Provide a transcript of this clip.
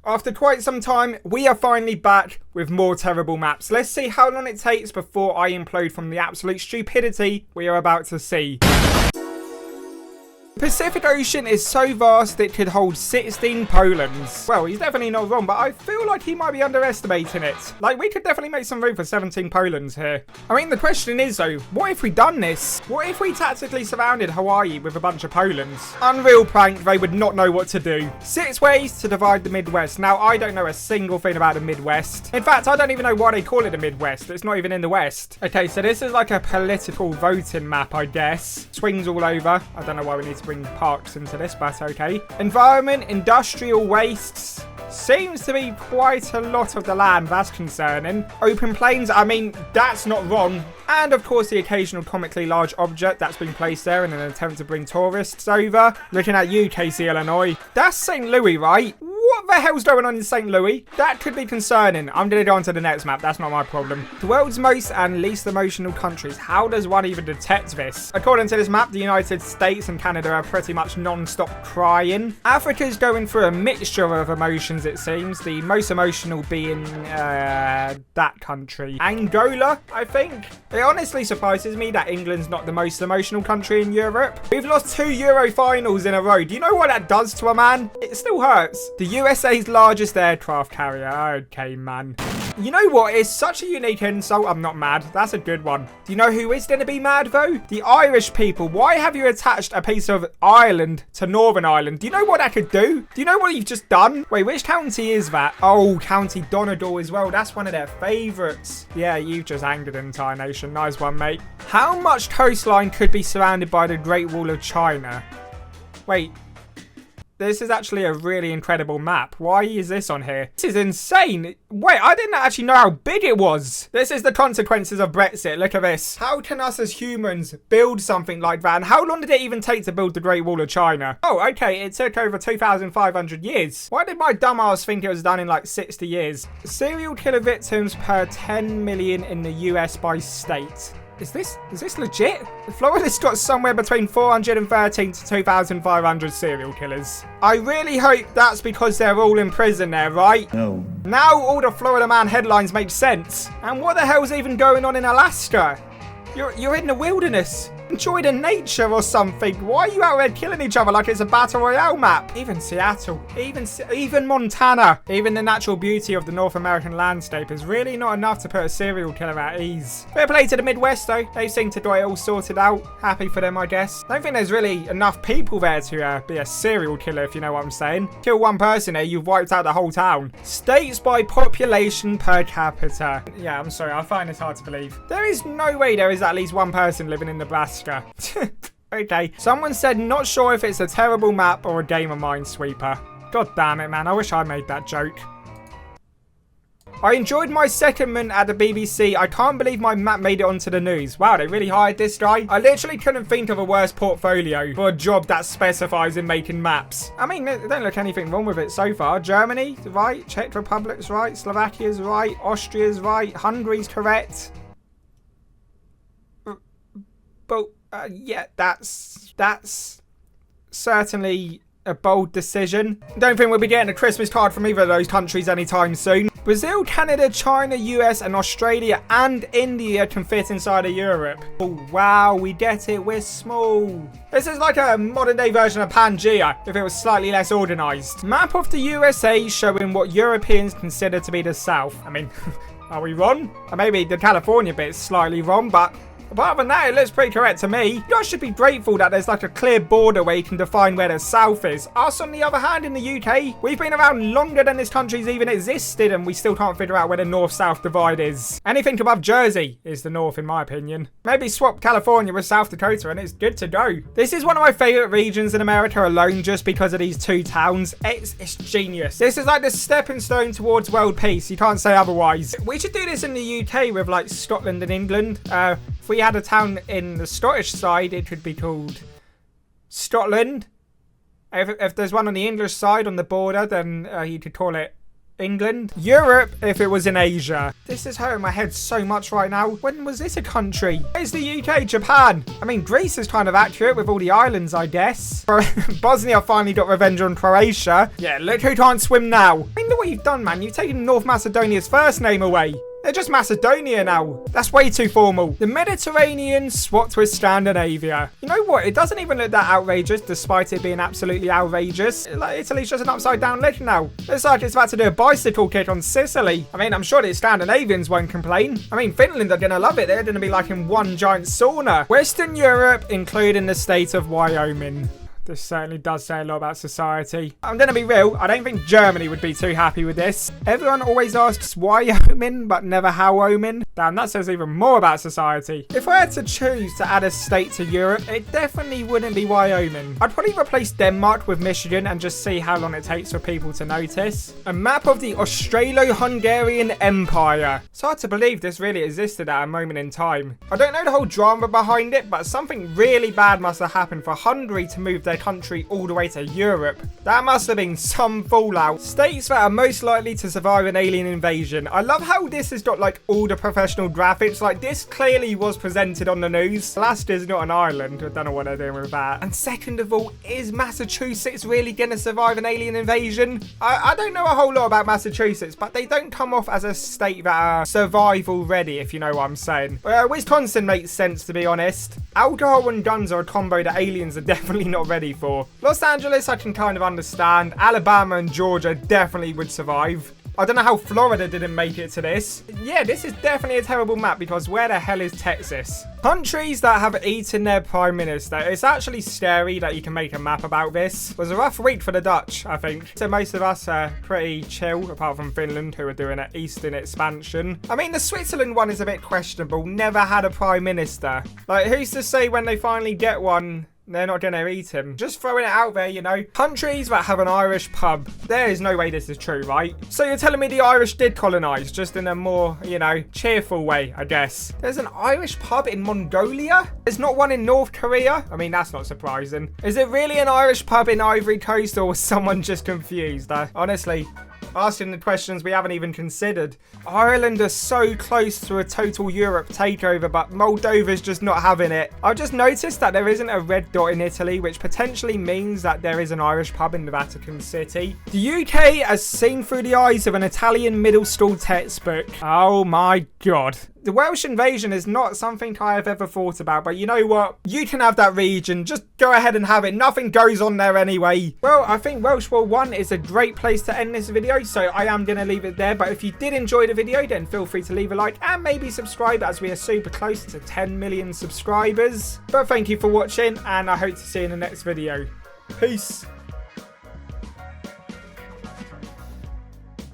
After quite some time, we are finally back with more terrible maps. Let's see how long it takes before I implode from the absolute stupidity we are about to see. The Pacific Ocean is so vast it could hold 16 Polands. Well, he's definitely not wrong, but I feel like he might be underestimating it. Like, we could definitely make some room for 17 Polands here. I mean, the question is, though, what if we done this? What if we tactically surrounded Hawaii with a bunch of Polands? Unreal prank, they would not know what to do. 6 ways to divide the Midwest. Now, I don't know a single thing about the Midwest. In fact, I don't even know why they call it the Midwest. It's not even in the West. Okay, so this is like a political voting map, I guess. Swings all over. I don't know why we need to bring parks into this, but okay. Environment, industrial wastes. Seems to be quite a lot of the land, that's concerning. Open plains, I mean, that's not wrong. And of course the occasional comically large object that's been placed there in an attempt to bring tourists over. Looking at you, Casey, Illinois. That's St. Louis, right? What the hell's going on in St. Louis? That could be concerning. I'm going to go on to the next map. That's not my problem. The world's most and least emotional countries. How does one even detect this? According to this map, the United States and Canada are pretty much non-stop crying. Africa's going through a mixture of emotions, it seems. The most emotional being that country. Angola, I think. It honestly surprises me that England's not the most emotional country in Europe. We've lost 2 Euro finals in a row. Do you know what that does to a man? It still hurts. The USA's largest aircraft carrier. Okay, man. You know what? It's such a unique insult. I'm not mad. That's a good one. Do you know who is going to be mad, though? The Irish people. Why have you attached a piece of Ireland to Northern Ireland? Do you know what that could do? Do you know what you've just done? Wait, which county is that? Oh, County Donegal as well. That's one of their favourites. Yeah, you've just angered an entire nation. Nice one, mate. How much coastline could be surrounded by the Great Wall of China? Wait. This is actually a really incredible map. Why is this on here? This is insane. Wait, I didn't actually know how big it was. This is the consequences of Brexit. Look at this. How can us as humans build something like that? And how long did it even take to build the Great Wall of China? Oh, okay. It took over 2,500 years. Why did my dumbass think it was done in like 60 years? Serial killer victims per 10 million in the US by state. Is this legit? Florida's got somewhere between 413 to 2,500 serial killers. I really hope that's because they're all in prison there, right? No. Now all the Florida Man headlines make sense. And what the hell's even going on in Alaska? You're in the wilderness. Enjoy the nature or something. Why are you out there killing each other like it's a battle royale map? Even Seattle, even Montana, even the natural beauty of the North American landscape is really not enough to put a serial killer at ease. Fair play to the Midwest though. They seem to got it all sorted out. Happy for them, I guess. Don't think there's really enough people there to be a serial killer, if you know what I'm saying. Kill one person there, you've wiped out the whole town. States by population per capita. Yeah, I'm sorry, I find this hard to believe. There is no way there is at least one person living in Nebraska. Okay, someone said not sure if it's a terrible map or a game of Minesweeper. God damn it, man, I wish I made that joke. I enjoyed my secondment at the BBC. I can't believe my map made it onto the news. Wow, they really hired this guy. I literally couldn't think of a worse portfolio for a job that specifies in making maps. I mean, there don't look anything wrong with it so far. Germany, right. Czech Republic's right. Slovakia's right. Austria's right. Hungary's correct. But yeah, that's certainly a bold decision. Don't think we'll be getting a Christmas card from either of those countries anytime soon. Brazil, Canada, China, US, and Australia and India can fit inside of Europe. Oh, wow, we get it. We're small. This is like a modern day version of Pangea, if it was slightly less organised. Map of the USA showing what Europeans consider to be the South. I mean, are we wrong? Or maybe the California bit's slightly wrong, but apart from that, it looks pretty correct to me. You guys should be grateful that there's like a clear border where you can define where the South is. Us, on the other hand, in the UK, we've been around longer than this country's even existed, and we still can't figure out where the North-South divide is. Anything above Jersey is the North, in my opinion. Maybe swap California with South Dakota, and it's good to go. This is one of my favourite regions in America alone, just because of these 2 towns. It's genius. This is like the stepping stone towards world peace. You can't say otherwise. We should do this in the UK with like Scotland and England. If we had a town in the Scottish side, it could be called Scotland. If there's one on the English side on the border, then you could call it England. Europe if it was in Asia. This is hurting my head so much right now. When was this a country? It's the UK, Japan. I mean, Greece is kind of accurate with all the islands, I guess. Bosnia finally got revenge on Croatia. Yeah, look who can't swim now. I mean, look what you've done, man. You've taken North Macedonia's first name away. They're just Macedonia now. That's way too formal. The Mediterranean swapped with Scandinavia. You know what? It doesn't even look that outrageous, despite it being absolutely outrageous. Like, Italy's just an upside down leg now. Looks like it's about to do a bicycle kick on Sicily. I mean, I'm sure the Scandinavians won't complain. I mean, Finland are gonna love it. They're gonna be like in one giant sauna. Western Europe, including the state of Wyoming. This certainly does say a lot about society. I'm going to be real, I don't think Germany would be too happy with this. Everyone always asks Wyoming, but never How-Omin. Damn, that says even more about society. If I had to choose to add a state to Europe, it definitely wouldn't be Wyoming. I'd probably replace Denmark with Michigan and just see how long it takes for people to notice. A map of the Austro-Hungarian Empire. It's hard to believe this really existed at a moment in time. I don't know the whole drama behind it, but something really bad must have happened for Hungary to move their country all the way to Europe. That must have been some fallout. States that are most likely to survive an alien invasion. I love how this has got like all the professional graphics. Like this clearly was presented on the news. Alaska's not an island. I don't know what they're doing with that. And second of all, is Massachusetts really gonna survive an alien invasion? I don't know a whole lot about Massachusetts, but they don't come off as a state that are survival ready, if you know what I'm saying. Wisconsin makes sense, to be honest. Alcohol and guns are a combo that aliens are definitely not ready for. Los Angeles I can kind of understand. Alabama and Georgia definitely would survive. I don't know how Florida didn't make it to this. Yeah, this is definitely a terrible map because where the hell is Texas? Countries that have eaten their prime minister. It's actually scary that you can make a map about this. It was a rough week for the Dutch, I think. So most of us are pretty chill, apart from Finland, who are doing an eastern expansion. I mean, the Switzerland one is a bit questionable. Never had a prime minister. Like, who's to say when they finally get one, they're not gonna eat him? Just throwing it out there, you know. Countries that have an Irish pub. There is no way this is true, right? So you're telling me the Irish did colonise, just in a more, you know, cheerful way, I guess. There's an Irish pub in Mongolia? There's not one in North Korea? I mean, that's not surprising. Is it really an Irish pub in Ivory Coast, or was someone just confused? Honestly, asking the questions we haven't even considered. Ireland are so close to a total Europe takeover, but Moldova's just not having it. I've just noticed that there isn't a red dot in Italy, which potentially means that there is an Irish pub in the Vatican City. The UK as seen through the eyes of an Italian middle school textbook. Oh my god. The Welsh invasion is not something I have ever thought about, but you know what? You can have that region. Just go ahead and have it. Nothing goes on there anyway. Well, I think Welsh War 1 is a great place to end this video, so I am going to leave it there. But if you did enjoy the video, then feel free to leave a like and maybe subscribe, as we are super close to 10 million subscribers. But thank you for watching, and I hope to see you in the next video. Peace.